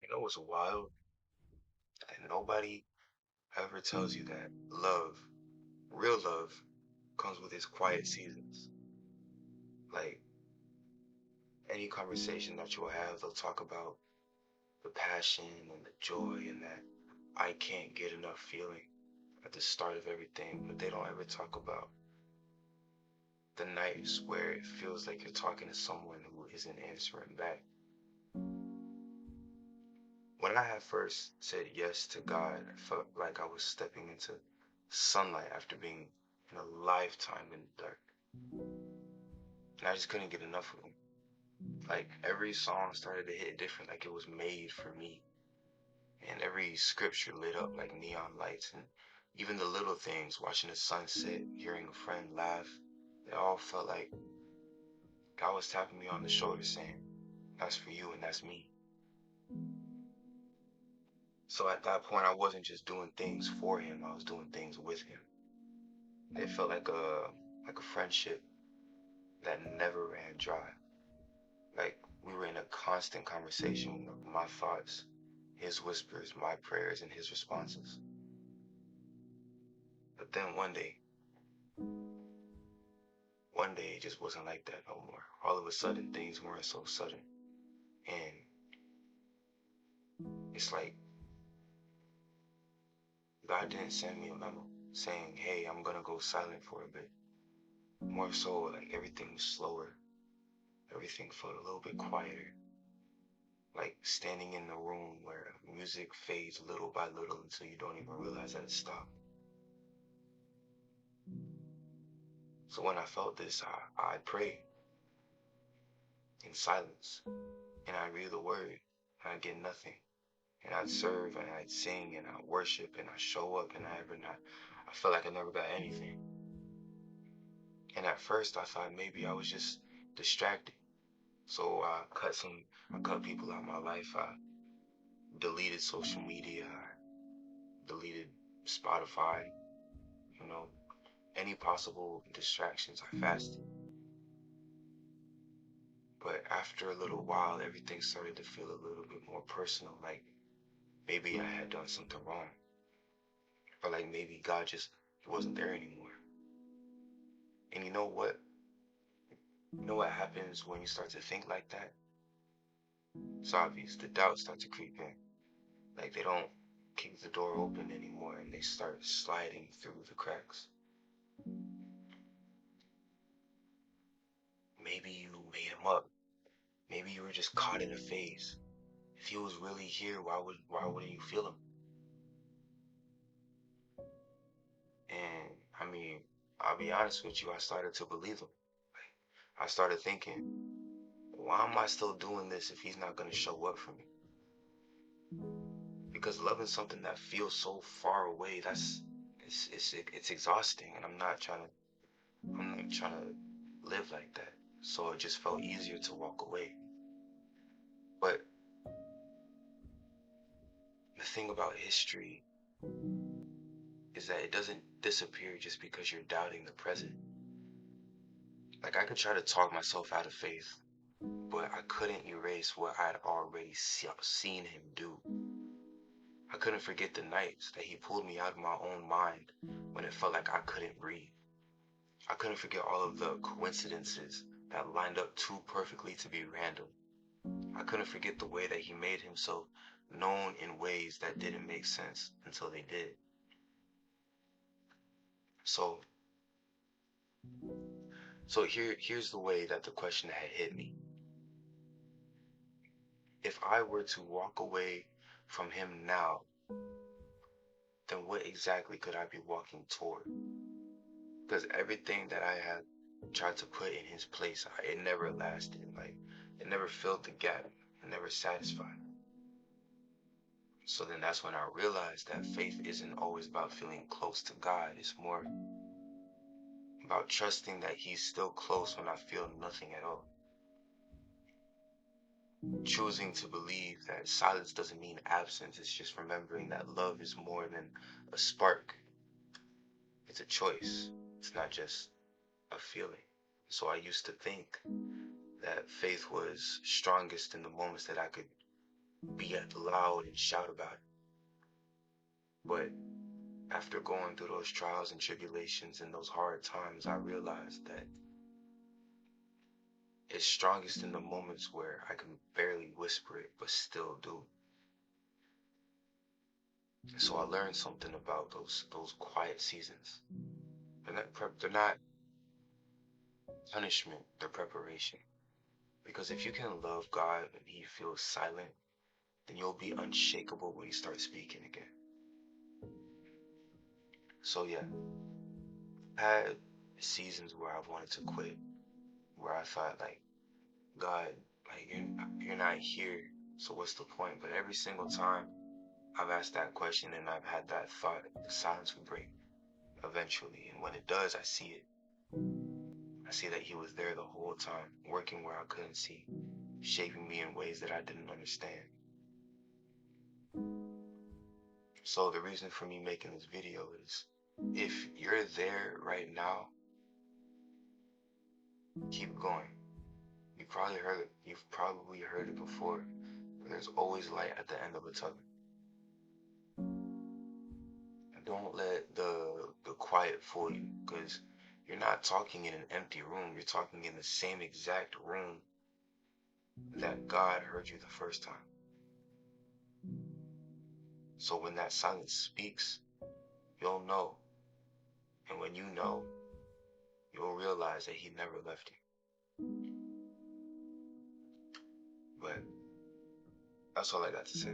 You know what's wild? And nobody ever tells you that love, real love, comes with its quiet seasons. Like any conversation that you'll have, they'll talk about the passion and the joy and that I can't get enough feeling at the start of everything, but they don't ever talk about the nights where it feels like you're talking to someone who isn't answering back. When I had first said yes to God, I felt like I was stepping into sunlight after being in a lifetime in the dark. And I just couldn't get enough of him. Like every song started to hit different, like it was made for me. And every scripture lit up like neon lights. And even the little things, watching the sunset, hearing a friend laugh, it all felt like God was tapping me on the shoulder saying, that's for you and that's me. So at that point, I wasn't just doing things for him, I was doing things with him. It felt like a friendship that never ran dry. Like we were in a constant conversation of my thoughts, his whispers, my prayers, and his responses. But then one day it just wasn't like that no more. All of a sudden, things weren't so sudden. And it's like God didn't send me a memo saying, hey, I'm gonna go silent for a bit. More so, like everything was slower. Everything felt a little bit quieter. Like standing in the room where music fades little by little until you don't even realize that it stopped. So when I felt this, I prayed in silence and I read the word and I get nothing. And I'd serve and I'd sing and I'd worship and I'd show up and I felt like I never got anything. And at first I thought maybe I was just distracted. So I cut people out of my life. I deleted social media. I deleted Spotify, you know, any possible distractions. I fasted. But after a little while, everything started to feel a little bit more personal. Like maybe I had done something wrong. Or like maybe God just wasn't there anymore. And you know what? You know what happens when you start to think like that? It's obvious. The doubts start to creep in. Like they don't keep the door open anymore and they start sliding through the cracks. Maybe you made him up. Maybe you were just caught in a phase. If he was really here, why wouldn't you feel him? And I mean, I'll be honest with you, I started to believe him. I started thinking, why am I still doing this if he's not gonna show up for me? Because loving something that feels so far away, it's exhausting, and I'm not trying to live like that. So it just felt easier to walk away. But the thing about history is that it doesn't disappear just because you're doubting the present. Like I could try to talk myself out of faith, but I couldn't erase what I'd already seen him do. I couldn't forget the nights that he pulled me out of my own mind when it felt like I couldn't breathe. I couldn't forget all of the coincidences that lined up too perfectly to be random. I couldn't forget the way that he made himself known in ways that didn't make sense until they did. So, here's the way that the question had hit me. If I were to walk away from him now, then what exactly could I be walking toward? Because everything that I had tried to put in his place, it never lasted. Like, it never filled the gap. It never satisfied. So then that's when I realized that faith isn't always about feeling close to God. It's more about trusting that he's still close when I feel nothing at all. Choosing to believe that silence doesn't mean absence. It's just remembering that love is more than a spark. It's a choice. It's not just a feeling. So I used to think that faith was strongest in the moments that I could be loud and shout about it. But after going through those trials and tribulations and those hard times, I realized that it's strongest in the moments where I can barely whisper it, but still do. And so I learned something about those quiet seasons. They're not punishment, they're preparation. Because if you can love God when he feels silent, then you'll be unshakable when he starts speaking again. So yeah, I had seasons where I wanted to quit, where I thought like, God, like you're not here, so what's the point? But every single time I've asked that question and I've had that thought, the silence will break eventually. And when it does, I see it. I see that he was there the whole time, working where I couldn't see, shaping me in ways that I didn't understand. So the reason for me making this video is, if you're there right now, keep going. You've probably heard it before, but there's always light at the end of a tunnel. And don't let the quiet fool you, because you're not talking in an empty room, you're talking in the same exact room that God heard you the first time. So when that silence speaks, you'll know. And when you know, you'll realize that he never left you. But that's all I got to say.